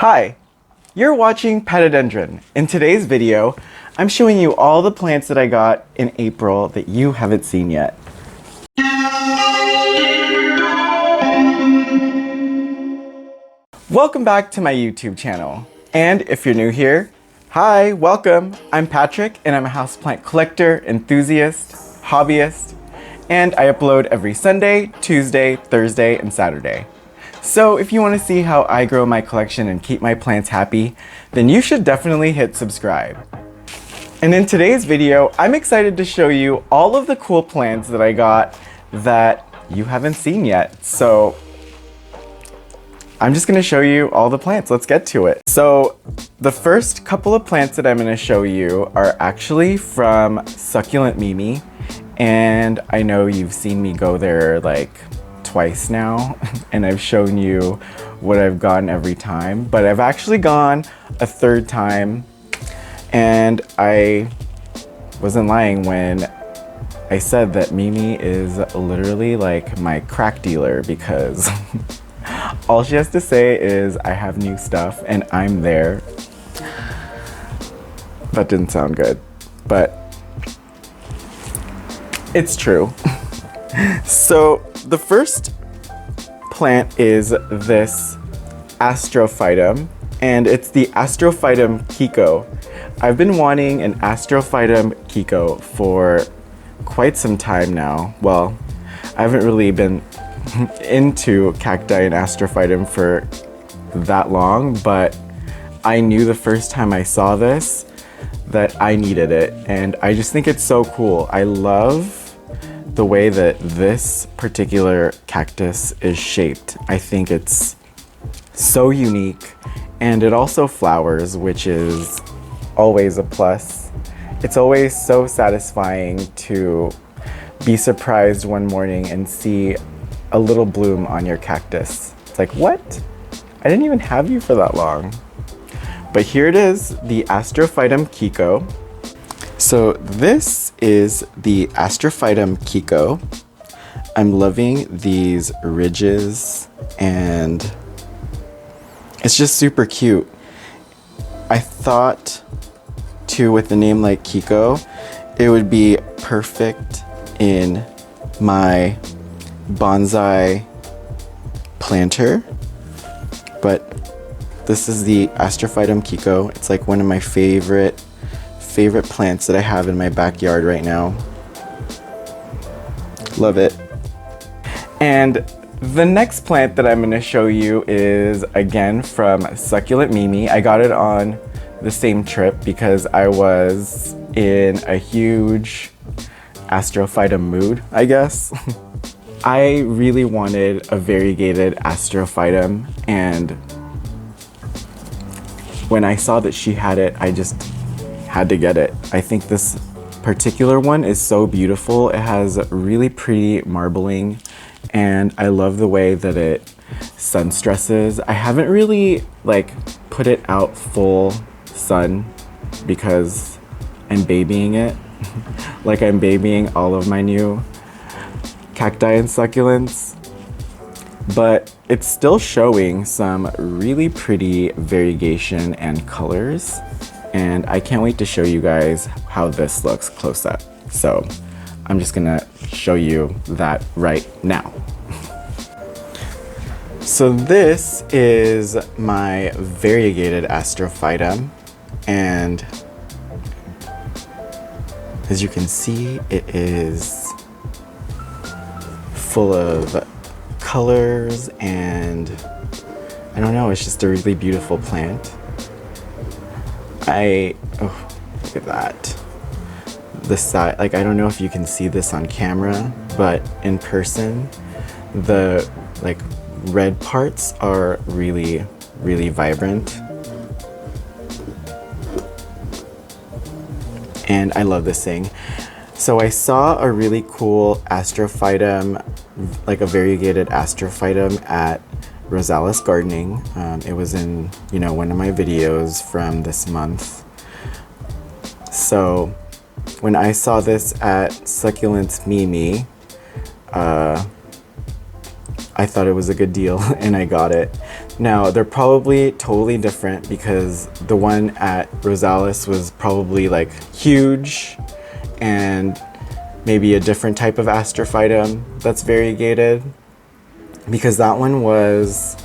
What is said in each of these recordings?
Hi, you're watching Petadendron. In today's video, I'm showing you all the plants that I got in April that you haven't seen yet. Welcome back to my YouTube channel. And if you're new here, hi, welcome. I'm Patrick and I'm a houseplant collector, enthusiast, hobbyist, and I upload every Sunday, Tuesday, Thursday, and Saturday. So if you want to see how I grow my collection and keep my plants happy, then you should definitely hit subscribe. And in today's video, I'm excited to show you all of the cool plants that I got that you haven't seen yet. So I'm just going to show you all the plants. Let's get to it. So the first couple of plants that I'm going to show you are actually from Succulent Mimi. And I know you've seen me go there like twice now, and I've shown you what I've gotten every time, but I've actually gone a third time, and I wasn't lying when I said that Mimi is literally like my crack dealer, because all she has to say is I have new stuff and I'm there. That didn't sound good, but it's true. So the first plant is this Astrophytum, and it's the Astrophytum Kikko. I've been wanting an Astrophytum Kikko for quite some time now. Well, I haven't really been into cacti and Astrophytum for that long, but I knew the first time I saw this that I needed it, and I just think it's so cool. I love the way that this particular cactus is shaped. I think it's so unique, and it also flowers, which is always a plus. It's always so satisfying to be surprised one morning and see a little bloom on your cactus. It's like, what? I didn't even have you for that long. But here it is, the Astrophytum Kikko. So this is the Astrophytum Kikko. I'm loving these ridges, and it's just super cute. I thought too, with a name like Kikko, it would be perfect in my bonsai planter, but this is the Astrophytum Kikko. It's like one of my favorite plants that I have in my backyard right now. Love it. And the next plant that I'm going to show you is again from Succulent Mimi. I got it on the same trip because I was in a huge Astrophytum mood, I guess. I really wanted a variegated Astrophytum, and when I saw that she had it, I just had to get it. I think this particular one is so beautiful. It has really pretty marbling, and I love the way that it sun stresses. I haven't really like put it out full sun because I'm babying it like I'm babying all of my new cacti and succulents, but it's still showing some really pretty variegation and colors. And I can't wait to show you guys how this looks close up. So I'm just gonna show you that right now. So this is my variegated Astrophytum, and as you can see, it is full of colors, and I don't know, it's just a really beautiful plant. Oh, look at that. The side, like, I don't know if you can see this on camera, but in person, the like red parts are really, really vibrant. And I love this thing. So I saw a really cool Astrophytum, like a variegated Astrophytum at Rosales Gardening. It was in, one of my videos from this month. So when I saw this at Succulent Mimi, I thought it was a good deal and I got it. Now, they're probably totally different because the one at Rosales was probably like huge and maybe a different type of Astrophytum that's variegated, because that one was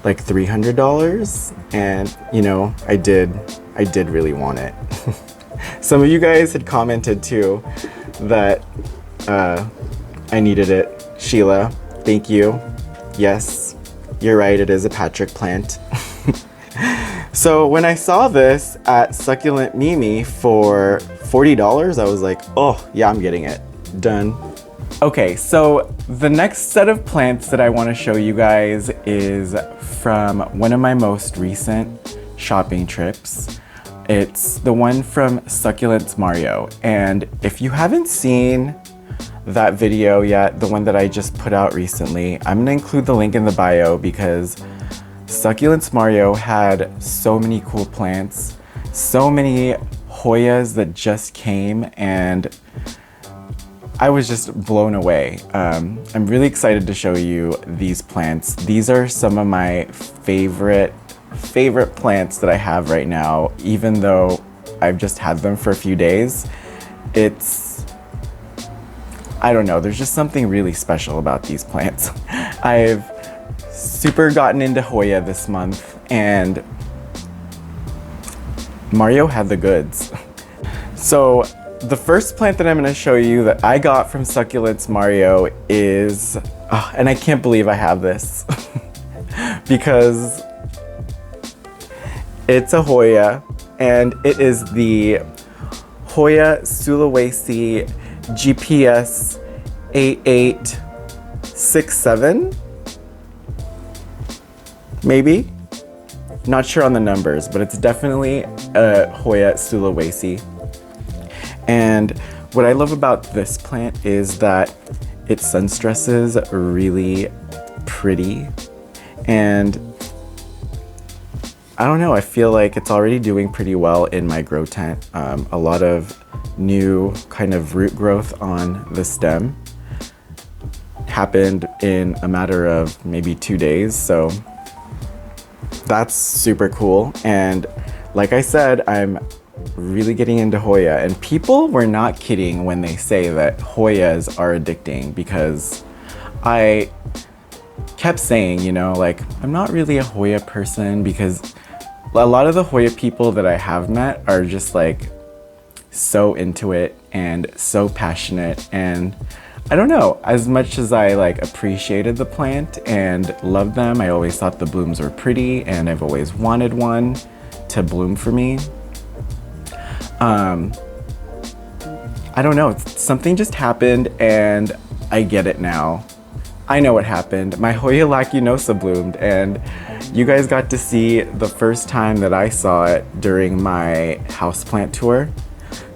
like $300, and you know, I did really want it. Some of you guys had commented too that I needed it. Sheila, thank you. Yes, you're right, it is a Patrick plant. So when I saw this at Succulent Mimi for $40, I was like, oh yeah, I'm getting it. Done. Okay, so the next set of plants that I want to show you guys is from one of my most recent shopping trips. It's the one from Succulent's Maryo. And if you haven't seen that video yet, the one that I just put out recently, I'm gonna include the link in the bio because Succulent's Maryo had so many cool plants, so many Hoyas that just came, and I was just blown away. I'm really excited to show you these plants. These are some of my favorite plants that I have right now, even though I've just had them for a few days. I don't know, there's just something really special about these plants. I've super gotten into Hoya this month, and Maryo had the goods. So the first plant that I'm going to show you that I got from Succulent's Maryo is, and I can't believe I have this, because it's a Hoya, and it is the Hoya Sulawesi GPS 8867, maybe? Not sure on the numbers, but it's definitely a Hoya Sulawesi. And what I love about this plant is that its sun stress is really pretty, and I don't know, I feel like it's already doing pretty well in my grow tent. A lot of new kind of root growth on the stem happened in a matter of maybe 2 days, so that's super cool. And like I said, I'm really getting into Hoya, and people were not kidding when they say that Hoyas are addicting, because I kept saying, you know, like, I'm not really a Hoya person, because a lot of the Hoya people that I have met are just like so into it and so passionate, and I don't know, as much as I like appreciated the plant and loved them, I always thought the blooms were pretty, and I've always wanted one to bloom for me. I don't know, something just happened and I get it now. I know what happened. My Hoya lacunosa bloomed, and you guys got to see the first time that I saw it during my houseplant tour.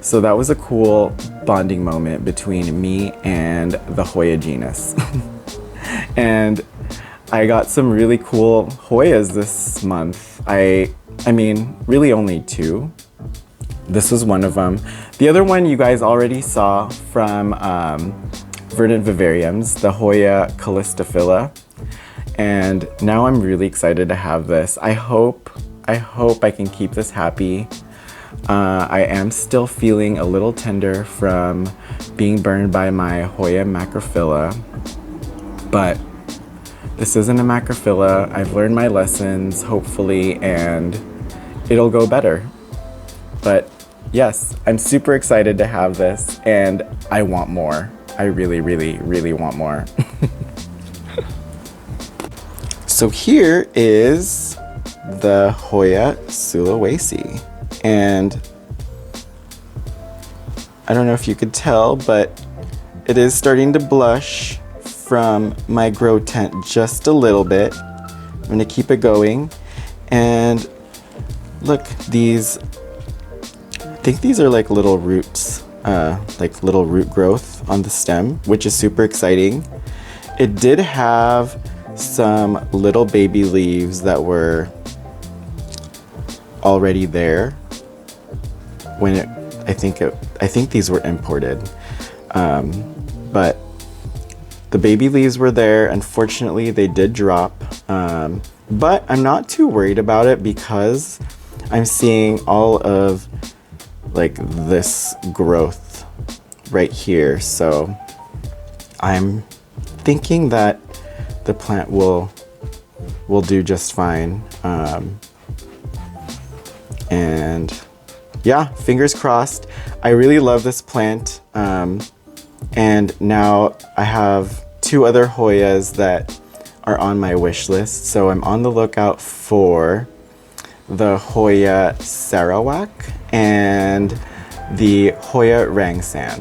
So that was a cool bonding moment between me and the Hoya genus. And I got some really cool Hoyas this month. I mean, really only 2. This was one of them. The other one you guys already saw from Verdant Vivariums, the Hoya Callistophila. And now I'm really excited to have this. I hope I can keep this happy. I am still feeling a little tender from being burned by my Hoya macrophylla, but this isn't a macrophylla. I've learned my lessons, hopefully, and it'll go better. But yes, I'm super excited to have this, and I want more. I really, really, really want more. So here is the Hoya Sulawesi. And I don't know if you could tell, but it is starting to blush from my grow tent just a little bit. I'm gonna keep it going. And look, these, I think these are like little roots, like little root growth on the stem, which is super exciting. It did have some little baby leaves that were already there when I think these were imported, but the baby leaves were there. Unfortunately, they did drop. But I'm not too worried about it because I'm seeing all of like this growth right here. So I'm thinking that the plant will do just fine. And yeah, fingers crossed. I really love this plant. And now I have 2 other Hoyas that are on my wish list. So I'm on the lookout for the Hoya Sarawak and the Hoya Rangsan,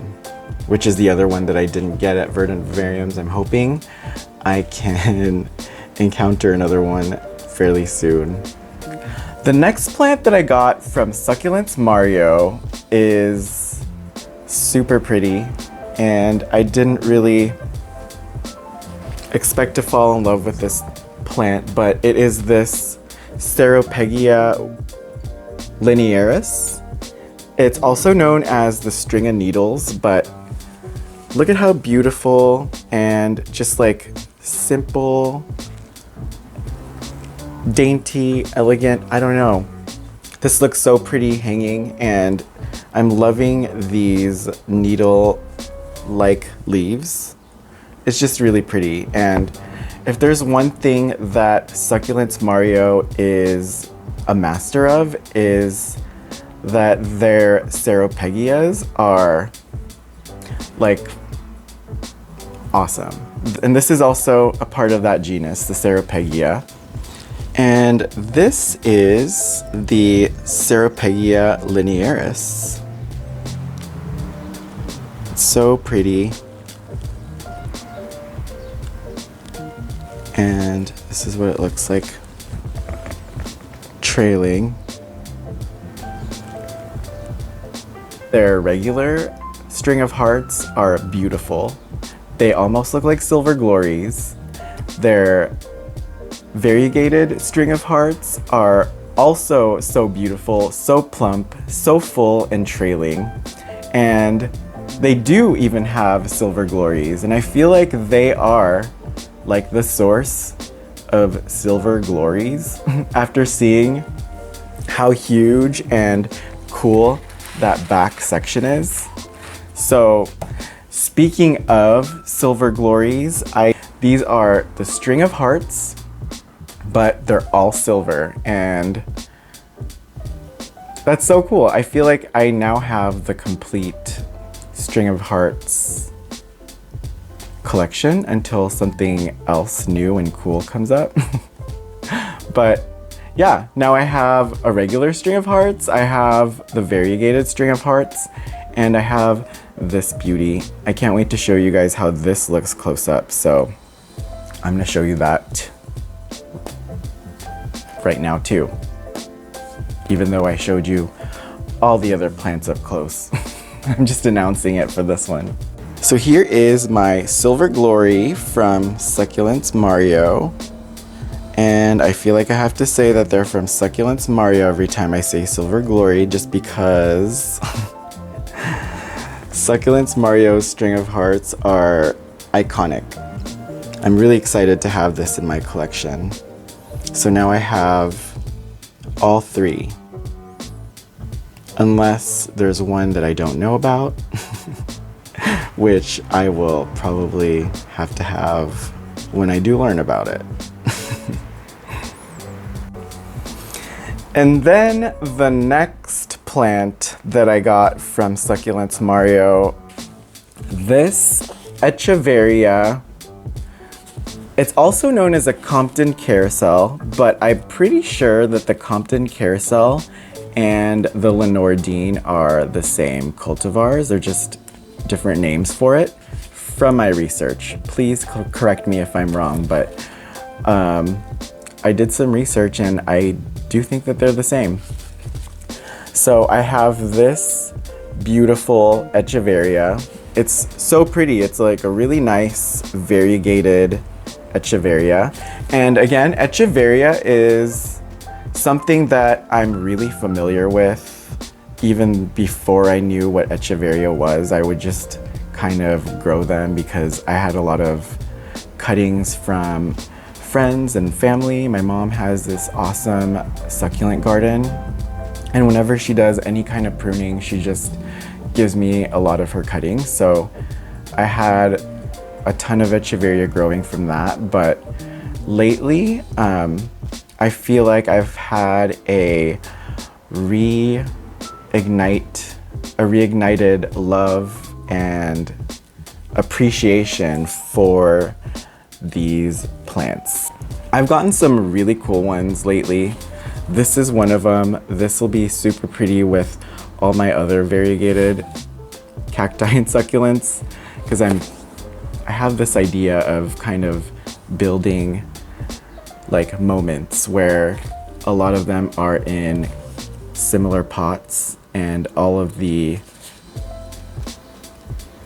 which is the other one that I didn't get at Verdant Vivariums. I'm hoping I can encounter another one fairly soon. The next plant that I got from Succulent's Maryo is super pretty, and I didn't really expect to fall in love with this plant, but it is this ceropeggia linearis. It's also known as the string of needles, but look at how beautiful and just like simple, dainty, elegant, I don't know. This looks so pretty hanging, and I'm loving these needle-like leaves. It's just really pretty. And if there's one thing that Succulent's Maryo is a master of, is that their ceropeggias are like awesome. And this is also a part of that genus, the ceropeggia. And this is the ceropeggia linearis. It's so pretty. And this is what it looks like trailing. Their regular string of hearts are beautiful. They almost look like silver glories. Their variegated string of hearts are also so beautiful, so plump, so full and trailing. And they do even have silver glories. And I feel like they are like the source of silver glories after seeing how huge and cool that back section is. So speaking of silver glories, these are the string of hearts, but they're all silver, and that's so cool. I feel like I now have the complete string of hearts collection until something else new and cool comes up. But yeah, now I have a regular string of hearts, I have the variegated string of hearts, and I have this beauty. I can't wait to show you guys how this looks close up, so I'm gonna show you that right now too, even though I showed you all the other plants up close. I'm just announcing it for this one. So here is my silver glory from Succulent's Maryo, and I feel like I have to say that they're from Succulent's Maryo every time I say silver glory, just because Succulent's Maryo's string of hearts are iconic. I'm really excited to have this in my collection. So now I have all 3, unless there's one that I don't know about, which I will probably have to have when I do learn about it. And then the next plant that I got from Succulent's Maryo, this echeveria. It's also known as a Compton carousel, but I'm pretty sure that the Compton carousel and the Lenore Dean are the same cultivars. They're just different names for it from my research. Please correct me if I'm wrong, but I did some research and I do think that they're the same. So I have this beautiful echeveria. It's so pretty. It's like a really nice variegated echeveria. And again, echeveria is something that I'm really familiar with. Even before I knew what echeveria was, I would just kind of grow them because I had a lot of cuttings from friends and family. My mom has this awesome succulent garden, and whenever she does any kind of pruning, she just gives me a lot of her cuttings. So I had a ton of echeveria growing from that, but lately I feel like I've had a reignited love and appreciation for these plants. I've gotten some really cool ones lately. This is one of them. This will be super pretty with all my other variegated cacti and succulents, because I have this idea of kind of building like moments where a lot of them are in similar pots, and all of the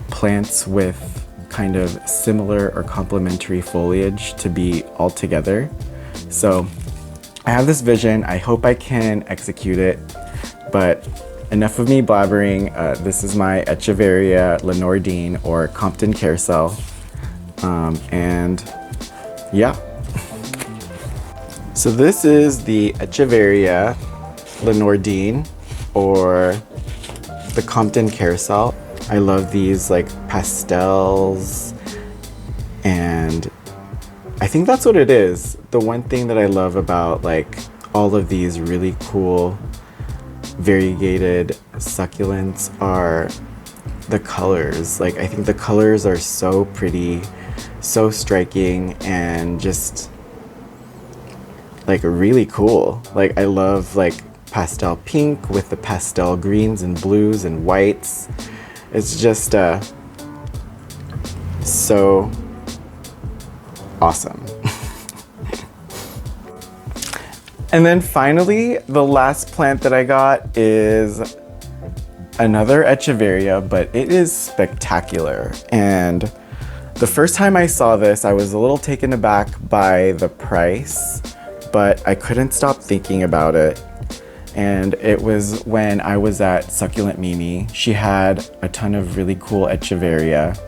plants with kind of similar or complementary foliage to be all together. So I have this vision. I hope I can execute it, but enough of me blabbering. This is my echeveria Lenore Dean, or Compton carousel, and yeah. So this is the echeveria Lenore Dean, or the Compton carousel. I love these like pastels, and I think that's what it is. The one thing that I love about like all of these really cool variegated succulents are the colors. Like, I think the colors are so pretty, so striking, and just like really cool. Like, I love like pastel pink with the pastel greens and blues and whites. It's just so awesome. And then finally, the last plant that I got is another echeveria, but it is spectacular. And the first time I saw this, I was a little taken aback by the price, but I couldn't stop thinking about it. And it was when I was at Succulent Mimi. She had a ton of really cool echeveria,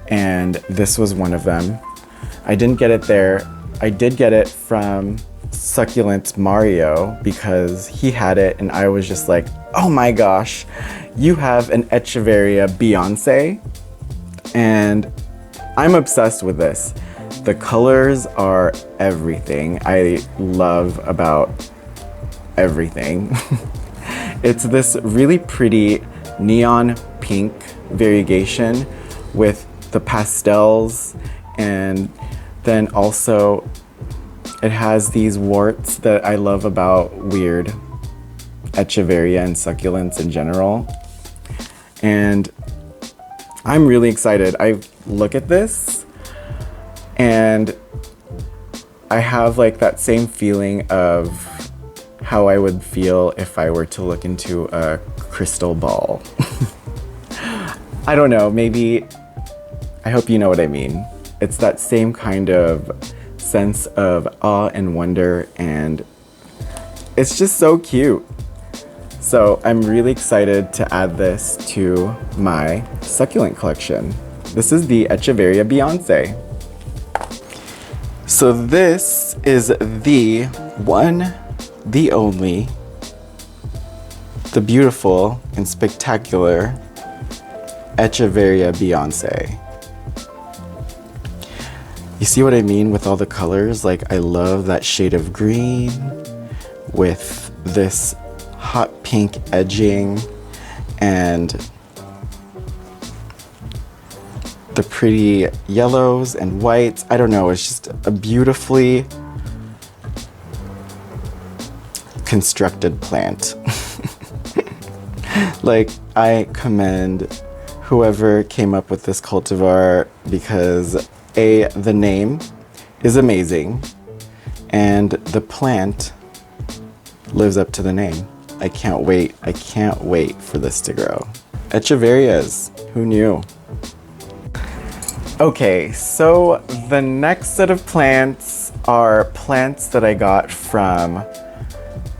and this was one of them. I didn't get it there. I did get it from Succulent Maryo because he had it, and I was just like, oh my gosh, you have an echeveria Beyonce? And I'm obsessed with this. The colors are everything I love about everything. It's this really pretty neon pink variegation with the pastels, and then also it has these warts that I love about weird echeveria and succulents in general. And I'm really excited. I look at this and I have like that same feeling of how I would feel if I were to look into a crystal ball. I don't know, maybe, I hope you know what I mean. It's that same kind of sense of awe and wonder, and it's just so cute. So I'm really excited to add this to my succulent collection. This is the echeveria Beyonce. So this is the one, the only, the beautiful and spectacular echeveria Beyonce. You see what I mean with all the colors? Like, I love that shade of green with this hot pink edging and the pretty yellows and whites. I don't know, it's just a beautifully constructed plant. Like, I commend whoever came up with this cultivar, because the name is amazing and the plant lives up to the name. I can't wait for this to grow. Echeverias, who knew? Okay, so the next set of plants are plants that I got from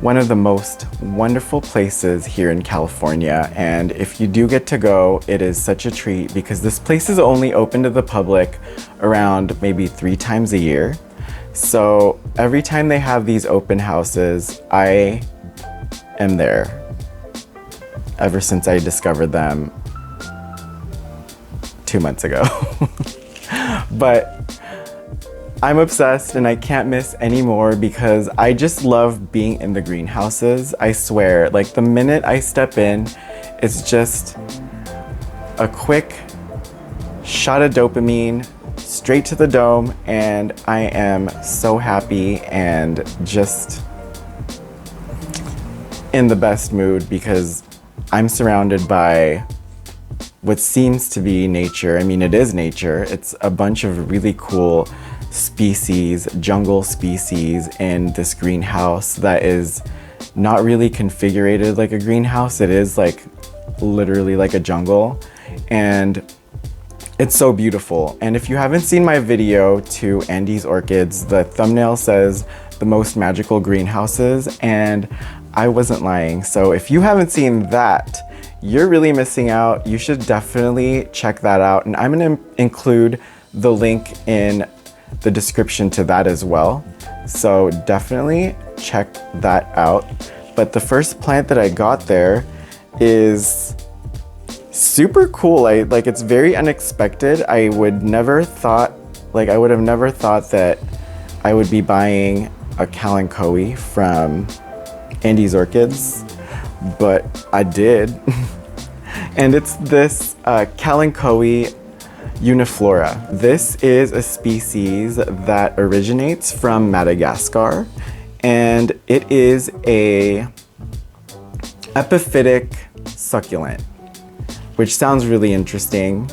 one of the most wonderful places here in California. And if you do get to go, it is such a treat, because this place is only open to the public around maybe 3 times a year. So every time they have these open houses, I am there. Ever since I discovered them 2 months ago. But I'm obsessed and I can't miss anymore because I just love being in the greenhouses. I swear, like the minute I step in, it's just a quick shot of dopamine straight to the dome, and I am so happy and just in the best mood because I'm surrounded by what seems to be nature. I mean, it is nature. It's a bunch of really cool species, jungle species in this greenhouse that is not really configured like a greenhouse. It is like literally like a jungle, and it's so beautiful. And if you haven't seen my video to Andy's Orchids, the thumbnail says the most magical greenhouses, and I wasn't lying. So if you haven't seen that, you're really missing out. You should definitely check that out. And I'm gonna include the link in the description to that as well. So definitely check that out. But the first plant that I got there is super cool. It's very unexpected. I would have never thought that I would be buying a kalanchoe from Andy's Orchids, but I did. And it's this kalanchoe uniflora. This is a species that originates from Madagascar, and it is a epiphytic succulent, which sounds really interesting.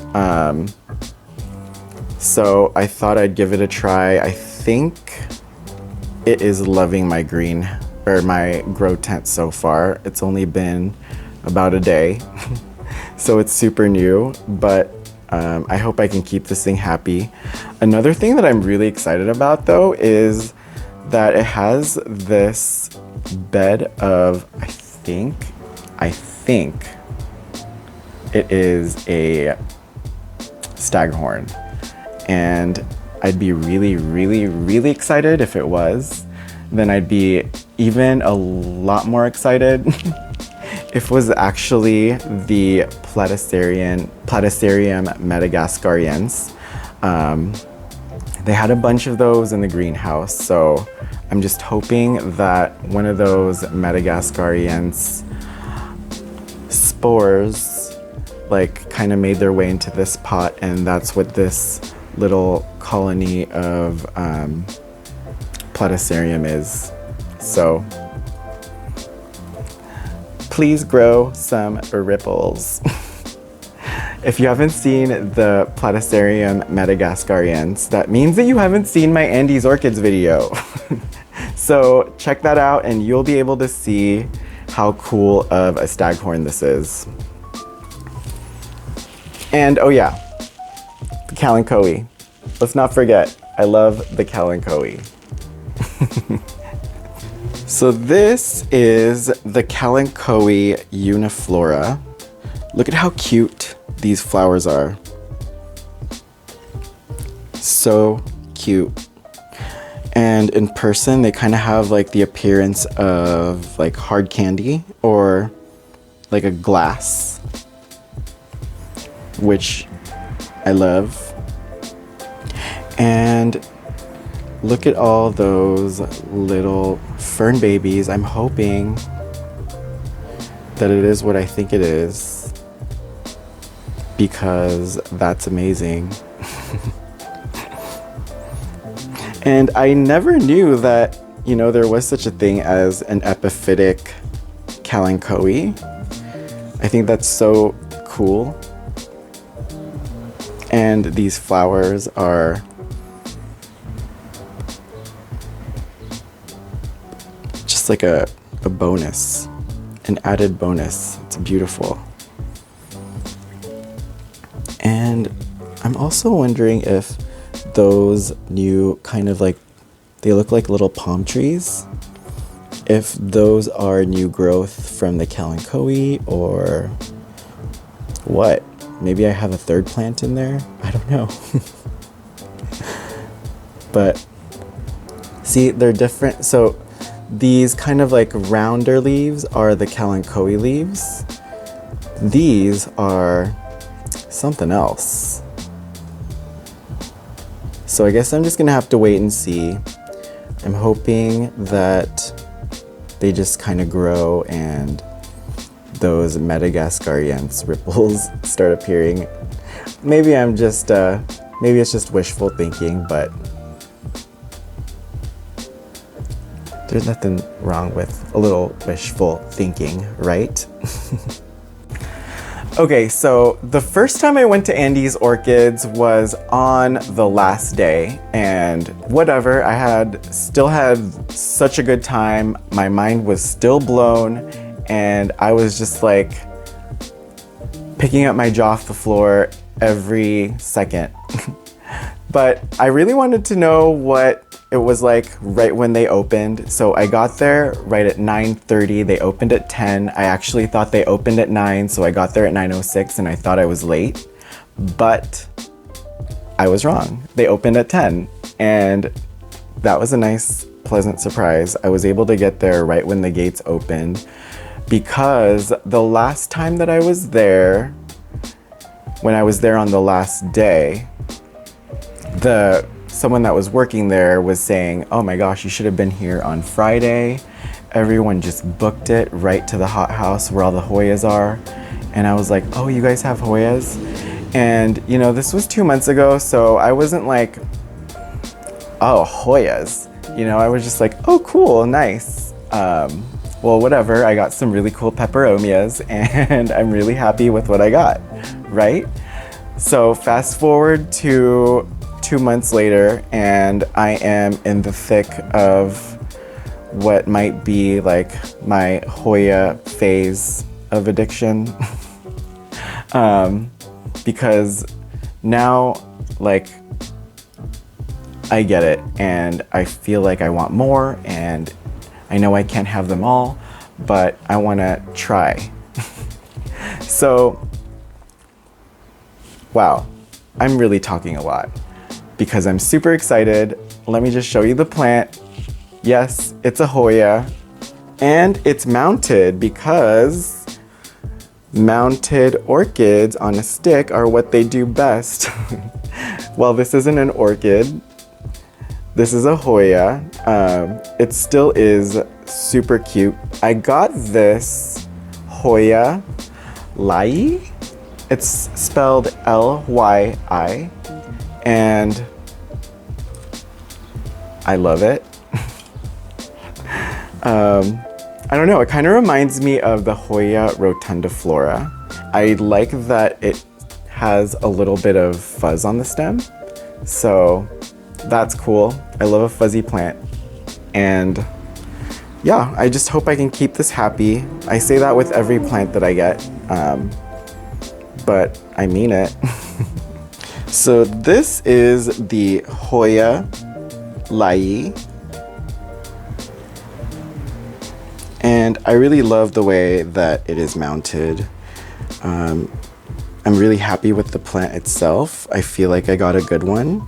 So I thought I'd give it a try. I think it is loving my my grow tent so far. It's only been about a day, so it's super new, but I hope I can keep this thing happy. Another thing that I'm really excited about though is that it has this bed of, I think it is a staghorn, and I'd be really, really, really excited if it was. Then I'd be even a lot more excited if it was actually the Platycerium madagascariense. They had a bunch of those in the greenhouse, so I'm just hoping that one of those Madagascariense spores kind of made their way into this pot, and that's what this little colony of Platycerium is. So please grow some ripples. If you haven't seen the Platycerium madagascariense, that means that you haven't seen my Andy's Orchids video. So check that out and you'll be able to see how cool of a staghorn this is. And oh yeah, the kalanchoe. Let's not forget, I love the kalanchoe. So this is the kalanchoe uniflora. Look at how cute these flowers are. So cute. And in person, they kind of have the appearance of hard candy or like a glass, which I love. And look at all those little fern babies. I'm hoping that it is what I think it is, because that's amazing. And I never knew that, there was such a thing as an epiphytic kalanchoe. I think that's so cool. And these flowers are just like a bonus, an added bonus. It's beautiful. And I'm also wondering if those new they look like little palm trees, if those are new growth from the kalanchoe or what. Maybe I have a third plant in there. I don't know. But See, they're different. So these kind of like rounder leaves are the kalanchoe leaves. These are something else. So I guess I'm just gonna have to wait and see. I'm hoping that they just kind of grow and those Madagascariense ripples start appearing. Maybe I'm just, maybe it's just wishful thinking, but there's nothing wrong with a little wishful thinking, right? Okay, so the first time I went to Andy's Orchids was on the last day, and whatever, I still had such a good time. My mind was still blown, and I was just like picking up my jaw off the floor every second. But I really wanted to know what it was like right when they opened. So I got there right at 9:30. They opened at 10. I actually thought they opened at 9, so I got there at 9:06 and I thought I was late. But I was wrong. They opened at 10, and that was a nice, pleasant surprise. I was able to get there right when the gates opened, because the last time that I was there, when I was there on the last day, someone that was working there was saying, oh my gosh, you should have been here on Friday. Everyone just booked it right to the hothouse where all the Hoyas are. And I was like, oh, you guys have Hoyas? And you know, this was 2 months ago, so I wasn't like, oh, Hoyas. You know, I was just like, oh, cool, nice. Well, whatever, I got some really cool peperomias and I'm really happy with what I got, right? So fast forward to 2 months later, and I am in the thick of what might be like my Hoya phase of addiction. Because now, like, I get it, and I feel like I want more, and I know I can't have them all, but I want to try. So, wow, I'm really talking a lot because I'm super excited. Let me just show you the plant. Yes, it's a Hoya, and it's mounted because mounted orchids on a stick are what they do best. Well, this isn't an orchid. This is a Hoya. It still is super cute. I got this Hoya Lyi. It's spelled L-Y-I, and I love it. I don't know, it kind of reminds me of the Hoya rotundiflora. I like that it has a little bit of fuzz on the stem, so that's cool. I love a fuzzy plant, and yeah, I just hope I can keep this happy. I say that with every plant that I get, but I mean it. So this is the Hoya Lyi, and I really love the way that it is mounted. I'm really happy with the plant itself. I feel like I got a good one.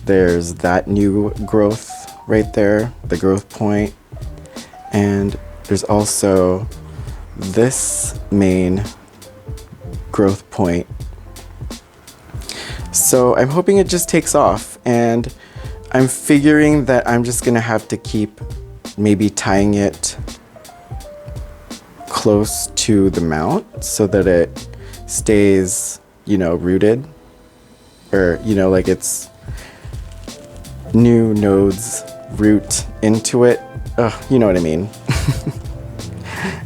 There's that new growth right there, the growth point, and there's also this main growth point. So I'm hoping it just takes off, and I'm figuring that I'm just gonna have to keep maybe tying it close to the mount so that it stays, you know, rooted, or, you know, like it's new nodes root into it. You know what I mean.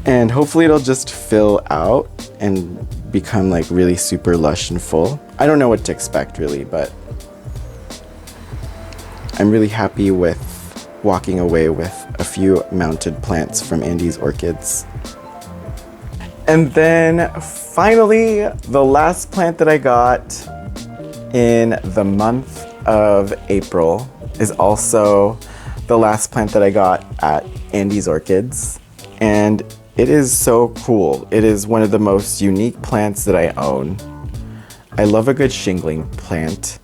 And hopefully it'll just fill out and become like really super lush and full. I don't know what to expect really, but I'm really happy with walking away with a few mounted plants from Andy's Orchids. And then finally, the last plant that I got in the month of April is also the last plant that I got at Andy's Orchids. And it is so cool. It is one of the most unique plants that I own. I love a good shingling plant,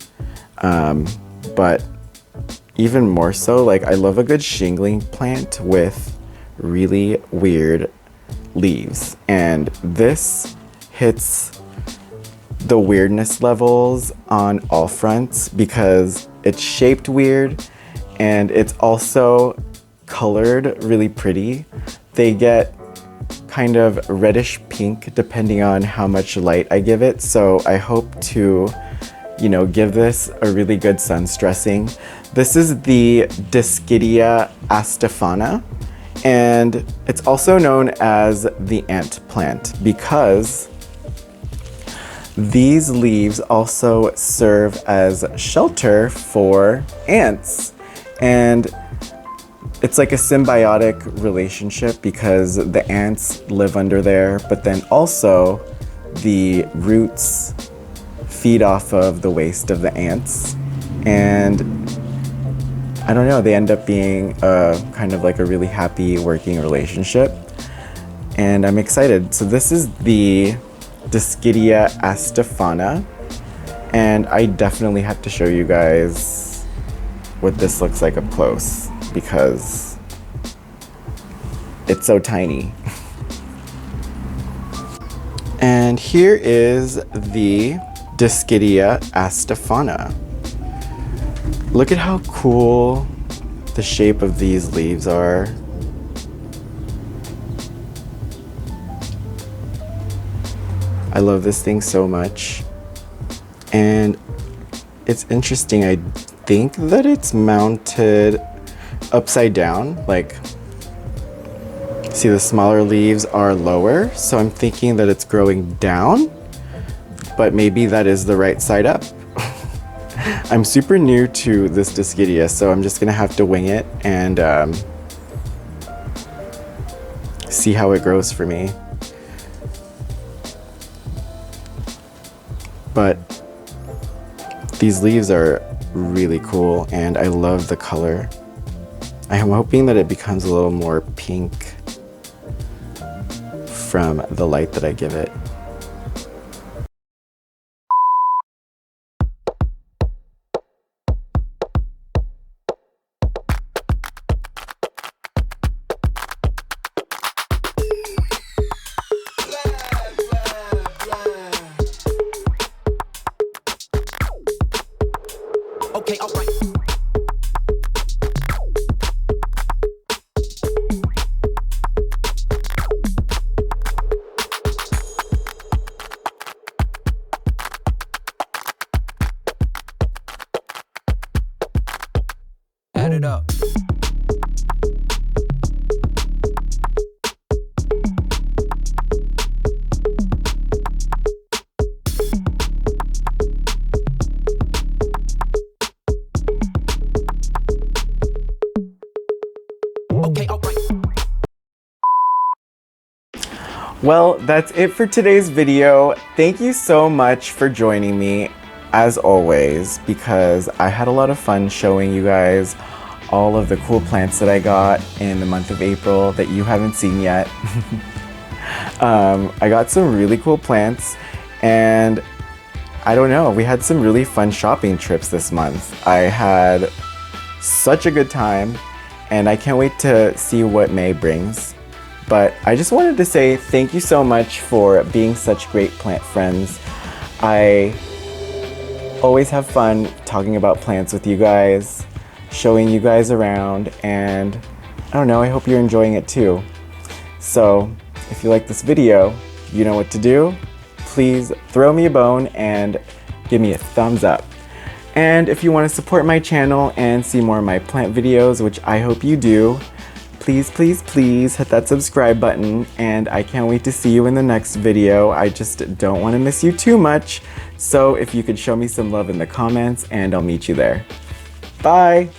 but even more so, like I love a good shingling plant with really weird leaves, and this hits the weirdness levels on all fronts because it's shaped weird and it's also colored really pretty. They get kind of reddish pink depending on how much light I give it, so I hope to, you know, give this a really good sun stressing. This is the Dischidia astephana, and it's also known as the ant plant because these leaves also serve as shelter for ants. And it's like a symbiotic relationship because the ants live under there, but then also the roots feed off of the waste of the ants. And I don't know, they end up being kind of like a really happy working relationship. And I'm excited. So this is the Dischidia astephana, and I definitely have to show you guys what this looks like up close because it's so tiny. And here is the Dischidia astephana. Look at how cool the shape of these leaves are. I love this thing so much. And it's interesting, I think that it's mounted upside down. Like, see, the smaller leaves are lower, so I'm thinking that it's growing down, but maybe that is the right side up. I'm super new to this Dischidia, so I'm just gonna have to wing it and see how it grows for me. But these leaves are really cool and I love the color. I am hoping that it becomes a little more pink from the light that I give it. Okay, all right. Add it up. Okay, all right. Well, that's it for today's video. Thank you so much for joining me, as always, because I had a lot of fun showing you guys all of the cool plants that I got in the month of April that you haven't seen yet. I got some really cool plants, and I don't know, we had some really fun shopping trips this month. I had such a good time, and I can't wait to see what May brings. But I just wanted to say thank you so much for being such great plant friends. I always have fun talking about plants with you guys, showing you guys around, and I don't know, I hope you're enjoying it too. So if you like this video, you know what to do. Please throw me a bone and give me a thumbs up. And if you want to support my channel and see more of my plant videos, which I hope you do, please, please, please hit that subscribe button, and I can't wait to see you in the next video. I just don't want to miss you too much, so if you could show me some love in the comments, and I'll meet you there. Bye!